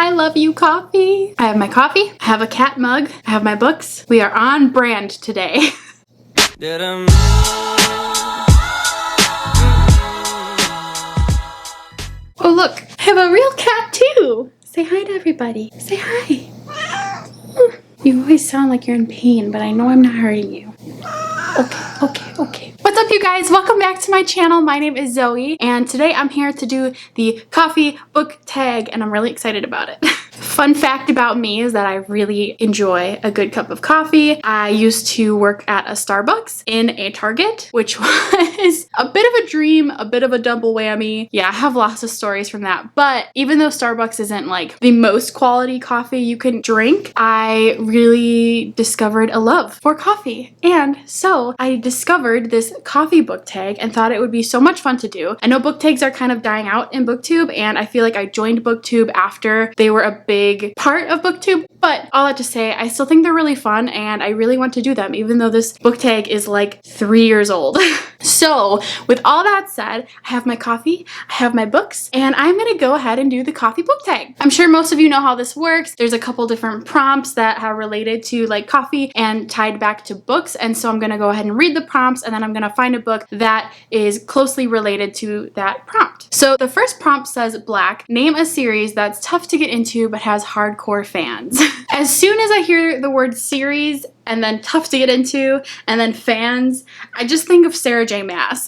I love you, coffee. I have my coffee, I have a cat mug, I have my books. We are on brand today. Oh look, I have a real cat too. Say hi to everybody. Say hi. You always sound like you're in pain, but I know I'm not hurting you. Okay. What's up, you guys? Welcome back to my channel. My name is Zoe, and today I'm here to do the coffee book tag, and I'm really excited about it. Fun fact about me is that I really enjoy a good cup of coffee. I used to work at a Starbucks in a Target, which was a bit of a dream, a bit of a double whammy. Yeah, I have lots of stories from that. But even though Starbucks isn't like the most quality coffee you can drink, I really discovered a love for coffee. And so I discovered this coffee book tag and thought it would be so much fun to do. I know book tags are kind of dying out in BookTube, and I feel like I joined BookTube after they were a big part of BookTube, but all that to say, I still think they're really fun and I really want to do them, even though this book tag is like 3 years old. So with all that said, I have my coffee, I have my books, and I'm gonna go ahead and do the coffee book tag. I'm sure most of you know how this works. There's a couple different prompts that are related to like coffee and tied back to books, and so I'm gonna go ahead and read the prompts, and then I'm gonna find a book that is closely related to that prompt. So the first prompt says, Black, name a series that's tough to get into but has hardcore fans. As soon as I hear the word series and then tough to get into and then fans, I just think of Sarah J. Maas.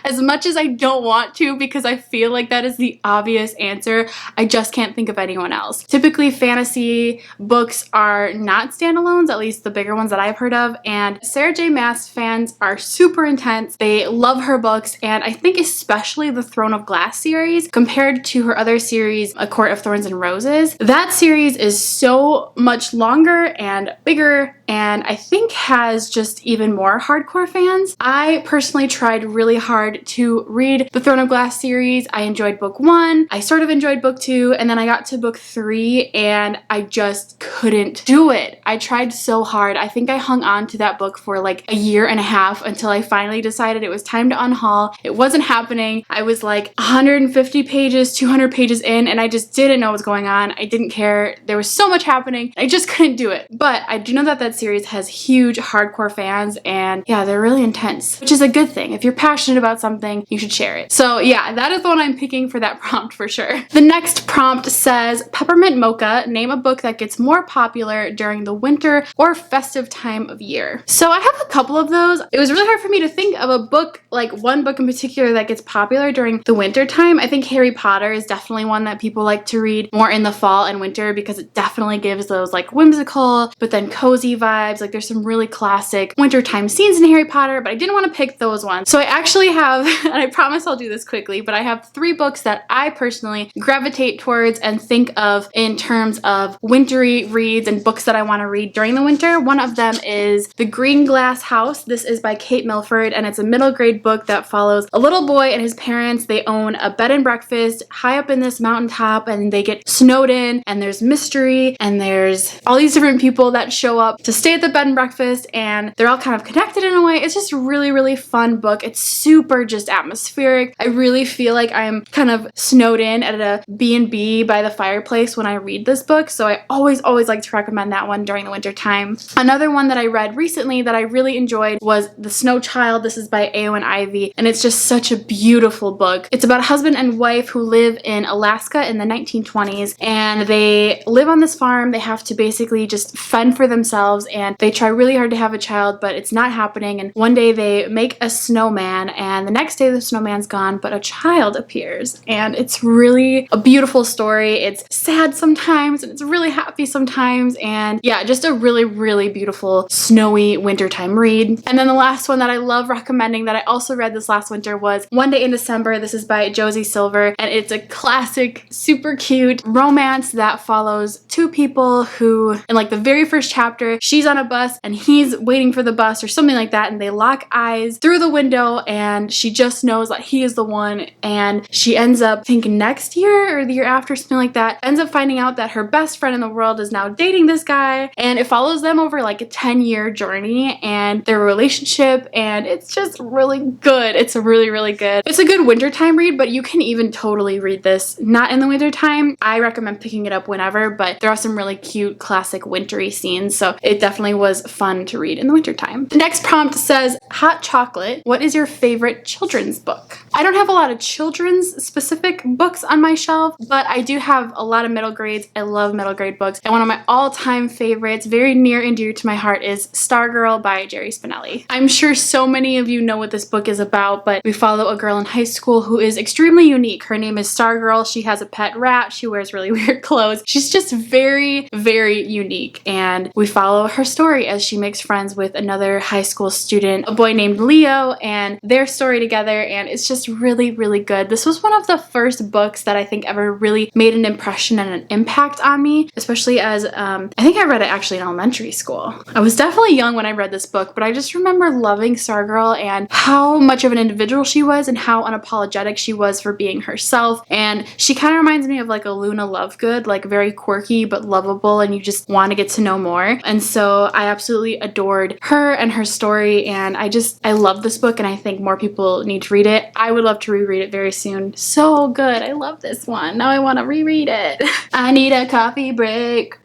As much as I don't want to, because I feel like that is the obvious answer, I just can't think of anyone else. Typically fantasy books are not standalones, at least the bigger ones that I've heard of, and Sarah J. Maas fans are super intense. They love her books, and I think especially the Throne of Glass series compared to her other series, A Court of Thorns and Roses. That series is so much longer and bigger, and I think has just even more hardcore fans. I personally tried really hard to read the Throne of Glass series. I enjoyed book 1, I sort of enjoyed book 2, and then I got to book 3 and I just couldn't do it. I tried so hard. I think I hung on to that book for like a year and a half until I finally decided it was time to unhaul. It wasn't happening. I was like 150 pages, 200 pages in, and I just didn't know what was going on. I didn't care. There was so much happening. I just couldn't do it. But I do know that that series has huge hardcore fans, and yeah, they're really intense, which is a good thing. If you're passionate about something, you should share it. So yeah, that is the one I'm picking for that prompt for sure. The next prompt says, Peppermint Mocha, name a book that gets more popular during the winter or festive time of year. So I have a couple of those. It was really hard for me to think of a book, like one book in particular that gets popular during the winter time. I think Harry Potter is definitely one that people like to read more in the fall and winter because it definitely gives those like whimsical but then cozy vibes. Like there's some really classic wintertime scenes in Harry Potter, but I didn't want to pick those ones. So I actually have, and I promise I'll do this quickly, but I have 3 books that I personally gravitate towards and think of in terms of wintry reads and books that I want to read during the winter. One of them is The Green Glass House. This is by Kate Milford, and it's a middle grade book that follows a little boy and his parents. They own a bed and breakfast high up in this mountaintop, and they get snowed in, and there's mystery, and there's all these different people that show up to stay at the bed and breakfast, and they're all kind of connected in a way. It's just a really fun book. It's super just atmospheric. I really feel like I'm kind of snowed in at a B&B by the fireplace when I read this book, so I always like to recommend that one during the winter time. Another one that I read recently that I really enjoyed was The Snow Child. This is by Eowyn Ivey, and it's just such a beautiful book. It's about a husband and wife who live in Alaska in the 1920s, and they live on this farm. They have to basically just fend for themselves, and they try really hard to have a child, but it's not happening. And one day they make a snowman, and the next day the snowman's gone, but a child appears, and it's really a beautiful story. It's sad sometimes, and it's really happy sometimes, and yeah, just a really beautiful snowy wintertime read. And then the last one that I love recommending that I also read this last winter was One Day in December. This is by Josie Silver, and it's a classic, super cute romance that follows 2 people who, in like the very first chapter, she's on a bus and he's waiting for the bus or something like that, and they lock eyes through the window, and she just knows that he is the one, and she ends up, I think next year or the year after, something like that, ends up finding out that her best friend in the world is now dating this guy, and it follows them over like a 10-year journey and their relationship, and it's just really good. It's a really good. It's a good wintertime read, but you can even totally read this not in the wintertime. I recommend picking it up whenever, but there are some really cute classic wintry scenes, so it definitely was fun to read in the wintertime. The next prompt says, hot chocolate, what is your favorite children's book? I don't have a lot of children's specific books on my shelf, but I do have a lot of middle grades. I love middle grade books, and one of my all-time favorites, very near and dear to my heart, is Stargirl by Jerry Spinelli. I'm sure so many of you know what this book is about, but we follow a girl in high school who is extremely unique. Her name is Stargirl. She has a pet rat. She wears really weird clothes. She's just very unique, and we follow her story as she makes friends with another high school student, a boy named Leo, and their story together, and it's just really good. This was one of the first books that I think ever really made an impression and an impact on me, especially as I think I read it actually in elementary school. I was definitely young when I read this book, but I just remember loving Stargirl and how much of an individual she was and how unapologetic she was for being herself, and she kind of reminds me of like a Luna Lovegood, like very quirky but lovable, and you just want to get to know more. And so I absolutely adored her and her story, and I love this book, and I think more people need to read it. I would love to reread it very soon. So good. I love this one. Now I want to reread it. I need a coffee break.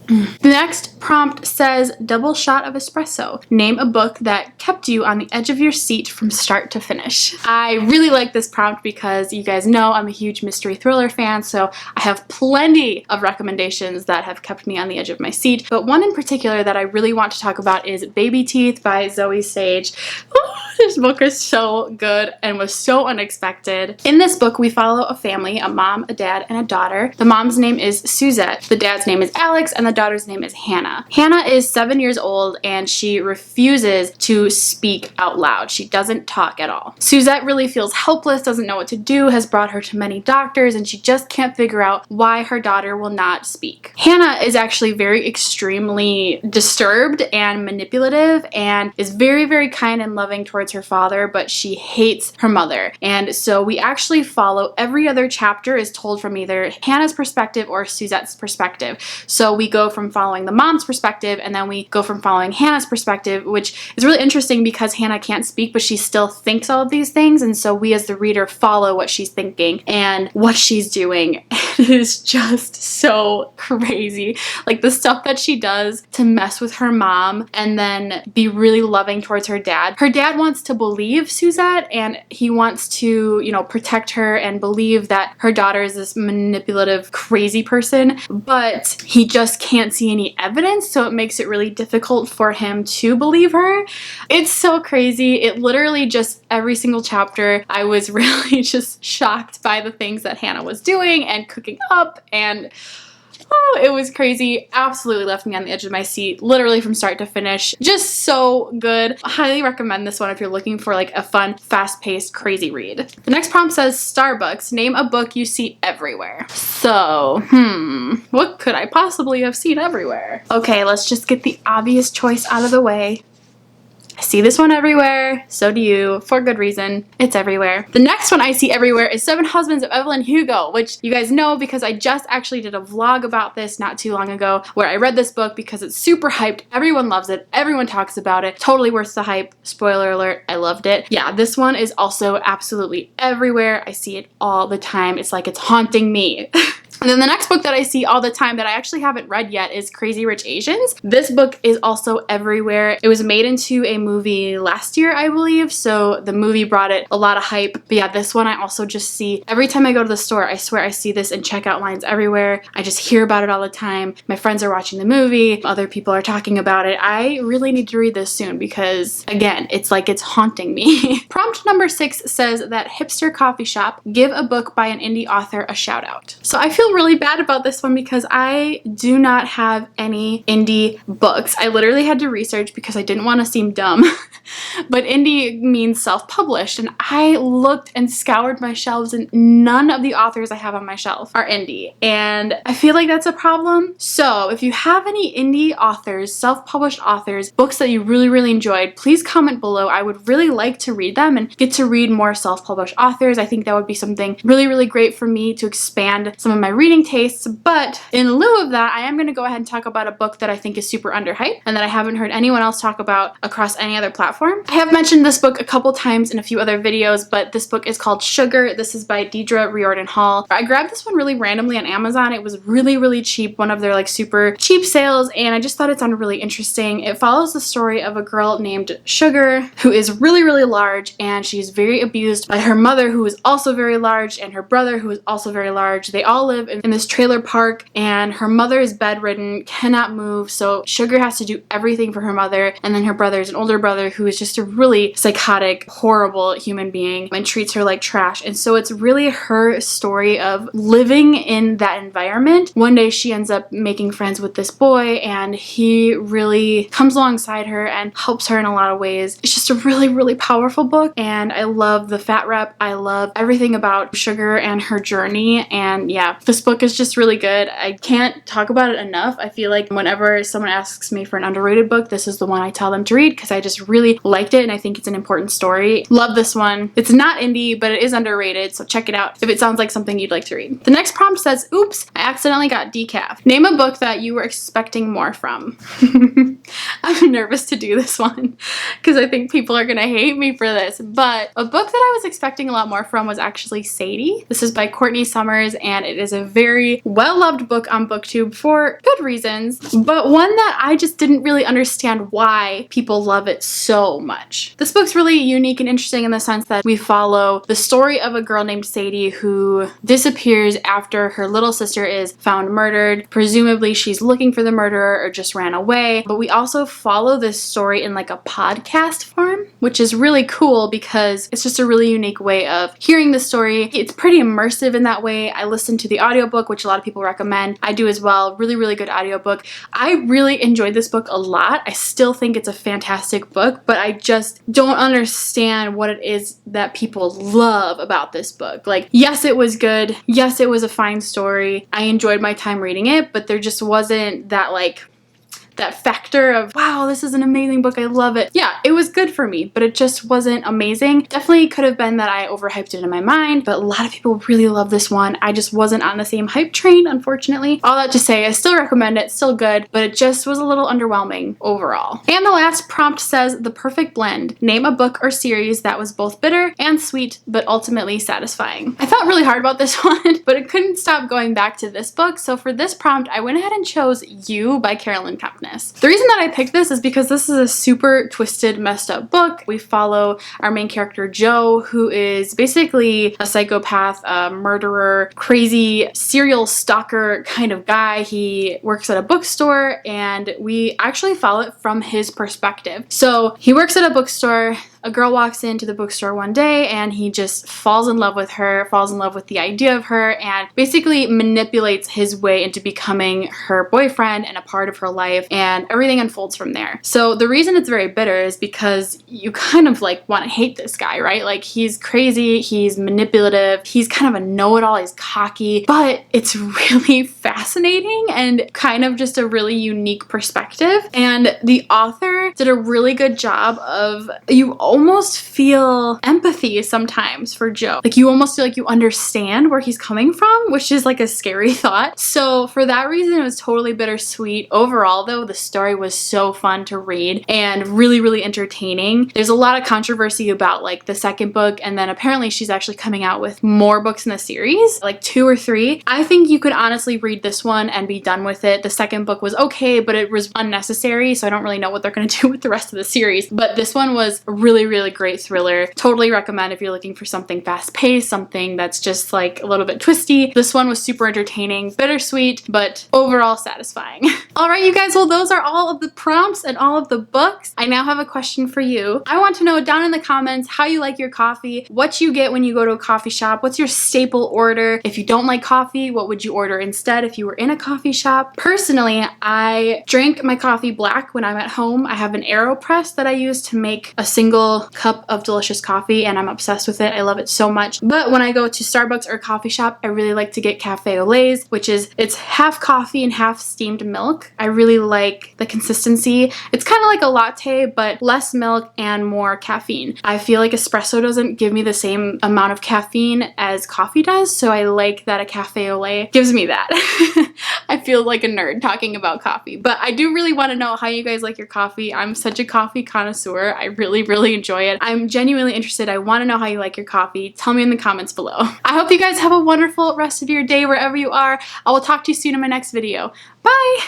The next prompt says, double shot of espresso. Name a book that kept you on the edge of your seat from start to finish. I really like this prompt because you guys know I'm a huge mystery thriller fan, so I have plenty of recommendations that have kept me on the edge of my seat, but one in particular that I really want to talk about is Baby Teeth by Zoe Sage. This book is so good and was so unexpected. In this book, we follow a family, a mom, a dad, and a daughter. The mom's name is Suzette, the dad's name is Alex, and the daughter's name is Hannah. Hannah is 7 years old, and she refuses to speak out loud. She doesn't talk at all. Suzette really feels helpless, doesn't know what to do, has brought her to many doctors, and she just can't figure out why her daughter will not speak. Hannah is actually very extremely disturbed and manipulative, and is very kind and loving towards her father, but she hates her mother. And so we actually follow every other chapter is told from either Hannah's perspective or Suzette's perspective. So we go from following the mom's perspective, and then we go from following Hannah's perspective, which is really interesting because Hannah can't speak, but she still thinks all of these things, and so we as the reader follow what she's thinking and what she's doing. It is just so crazy. Like the stuff that she does to mess with her mom and then be really loving towards her dad. Her dad wants to believe Suzette, and he wants to, you know, protect her and believe that her daughter is this manipulative, crazy person, but he just can't see any evidence, so it makes it really difficult for him to believe her. It's so crazy. It literally just, every single chapter, I was really just shocked by the things that Hannah was doing and cooking up, and oh, it was crazy. Absolutely left me on the edge of my seat, literally from start to finish. Just so good. I highly recommend this one if you're looking for like a fun, fast-paced, crazy read. The next prompt says, Starbucks, name a book you see everywhere. So, what could I possibly have seen everywhere? Okay, let's just get the obvious choice out of the way. I see this one everywhere, so do you, for good reason. It's everywhere. The next one I see everywhere is Seven Husbands of Evelyn Hugo, which you guys know because I just actually did a vlog about this not too long ago where I read this book because it's super hyped. Everyone loves it. Everyone talks about it. Totally worth the hype. Spoiler alert, I loved it. Yeah, this one is also absolutely everywhere. I see it all the time. It's like it's haunting me. And then the next book that I see all the time that I actually haven't read yet is Crazy Rich Asians. This book is also everywhere. It was made into a movie last year, I believe, so the movie brought it a lot of hype. But yeah, this one I also just see every time I go to the store. I swear I see this in checkout lines everywhere. I just hear about it all the time. My friends are watching the movie. Other people are talking about it. I really need to read this soon because, again, it's like it's haunting me. Prompt number 6 says that hipster coffee shop, give a book by an indie author a shout out. So I feel feel really bad about this one because I do not have any indie books. I literally had to research because I didn't want to seem dumb. But indie means self-published, and I looked and scoured my shelves and none of the authors I have on my shelf are indie, and I feel like that's a problem. So if you have any indie authors, self-published authors, books that you really enjoyed, please comment below. I would really like to read them and get to read more self-published authors. I think that would be something really great for me to expand some of my reading tastes. But in lieu of that, I am going to go ahead and talk about a book that I think is super underhyped and that I haven't heard anyone else talk about across any other platform. I have mentioned this book a couple times in a few other videos, but this book is called Sugar. This is by Deidre Riordan Hall. I grabbed this one really randomly on Amazon. It was really cheap, one of their like super cheap sales, and I just thought it sounded really interesting. It follows the story of a girl named Sugar who is really large, and she's very abused by her mother, who is also very large, and her brother, who is also very large. They all live in this trailer park, and her mother is bedridden, cannot move, so Sugar has to do everything for her mother, and then her brother is an older brother who is just a really psychotic, horrible human being and treats her like trash. And so it's really her story of living in that environment. One day she ends up making friends with this boy, and he really comes alongside her and helps her in a lot of ways. It's just a really powerful book, and I love the fat rep. I love everything about Sugar and her journey, and yeah, this book is just really good. I can't talk about it enough. I feel like whenever someone asks me for an underrated book, this is the one I tell them to read because I just really liked it and I think it's an important story. Love this one. It's not indie, but it is underrated, so check it out if it sounds like something you'd like to read. The next prompt says, oops, I accidentally got decaf. Name a book that you were expecting more from. I'm nervous to do this one because I think people are gonna hate me for this, but a book that I was expecting a lot more from was actually Sadie. This is by Courtney Summers, and it is a very well-loved book on BookTube for good reasons, but one that I just didn't really understand why people love it so much. This book's really unique and interesting in the sense that we follow the story of a girl named Sadie who disappears after her little sister is found murdered. Presumably she's looking for the murderer or just ran away, but we also follow this story in like a podcast form, which is really cool because it's just a really unique way of hearing the story. It's pretty immersive in that way. I listened to the audiobook, which a lot of people recommend. I do as well. Really good audiobook. I really enjoyed this book a lot. I still think it's a fantastic book, but I just don't understand what it is that people love about this book. Like, yes, it was good. Yes, it was a fine story. I enjoyed my time reading it, but there just wasn't that like that factor of, wow, this is an amazing book, I love it. Yeah, it was good for me, but it just wasn't amazing. Definitely could have been that I overhyped it in my mind, but a lot of people really love this one. I just wasn't on the same hype train, unfortunately. All that to say, I still recommend it, still good, but it just was a little underwhelming overall. And the last prompt says, the perfect blend. Name a book or series that was both bitter and sweet, but ultimately satisfying. I thought really hard about this one, but I couldn't stop going back to this book, so for this prompt, I went ahead and chose You by Carolyn Kepnes. The reason that I picked this is because this is a super twisted, messed up book. We follow our main character, Joe, who is basically a psychopath, a murderer, crazy serial stalker kind of guy. He works at a bookstore, and we actually follow it from his perspective. So he works at a bookstore. A girl walks into the bookstore one day and he just falls in love with her, falls in love with the idea of her, and basically manipulates his way into becoming her boyfriend and a part of her life, and everything unfolds from there. So the reason it's very bitter is because you kind of like want to hate this guy, right? Like, he's crazy, he's manipulative, he's kind of a know-it-all, he's cocky, but it's really fascinating and kind of just a really unique perspective. And the author did a really good job of, you almost feel empathy sometimes for Joe. Like, you almost feel like you understand where he's coming from, which is like a scary thought. So for that reason, it was totally bittersweet. Overall though, the story was so fun to read and really entertaining. There's a lot of controversy about like the second book, and then apparently she's actually coming out with more books in the series, like 2 or 3. I think you could honestly read this one and be done with it. The second book was okay, but it was unnecessary, so I don't really know what they're going to do with the rest of the series. But this one was really really, really great thriller. Totally recommend if you're looking for something fast-paced, something that's just like a little bit twisty. This one was super entertaining, bittersweet, but overall satisfying. All right, you guys, well, those are all of the prompts and all of the books. I now have a question for you. I want to know down in the comments how you like your coffee, what you get when you go to a coffee shop, what's your staple order? If you don't like coffee, what would you order instead if you were in a coffee shop? Personally, I drink my coffee black when I'm at home. I have an AeroPress that I use to make a single cup of delicious coffee, and I'm obsessed with it. I love it so much. But when I go to Starbucks or a coffee shop, I really like to get cafe au laits, which is, it's half coffee and half steamed milk. I really like the consistency. It's kind of like a latte, but less milk and more caffeine. I feel like espresso doesn't give me the same amount of caffeine as coffee does, so I like that a cafe au lait gives me that. I feel like a nerd talking about coffee, but I do really want to know how you guys like your coffee. I'm such a coffee connoisseur. I really, really enjoy it. I'm genuinely interested. I want to know how you like your coffee. Tell me in the comments below. I hope you guys have a wonderful rest of your day wherever you are. I will talk to you soon in my next video. Bye!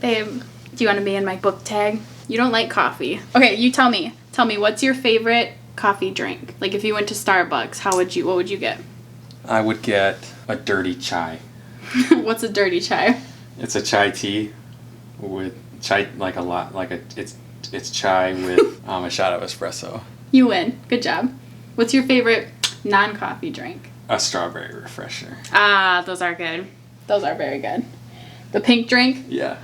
Babe, do you want to be in my book tag? You don't like coffee. Okay, you tell me. Tell me, what's your favorite coffee drink? Like if you went to Starbucks, what would you get? I would get a dirty chai. What's a dirty chai? It's a chai tea with chai, like a lot, like it's chai with a shot of espresso. You win. Good job. What's your favorite non-coffee drink? A strawberry refresher. Ah, those are good. Those are very good. The pink drink? Yeah.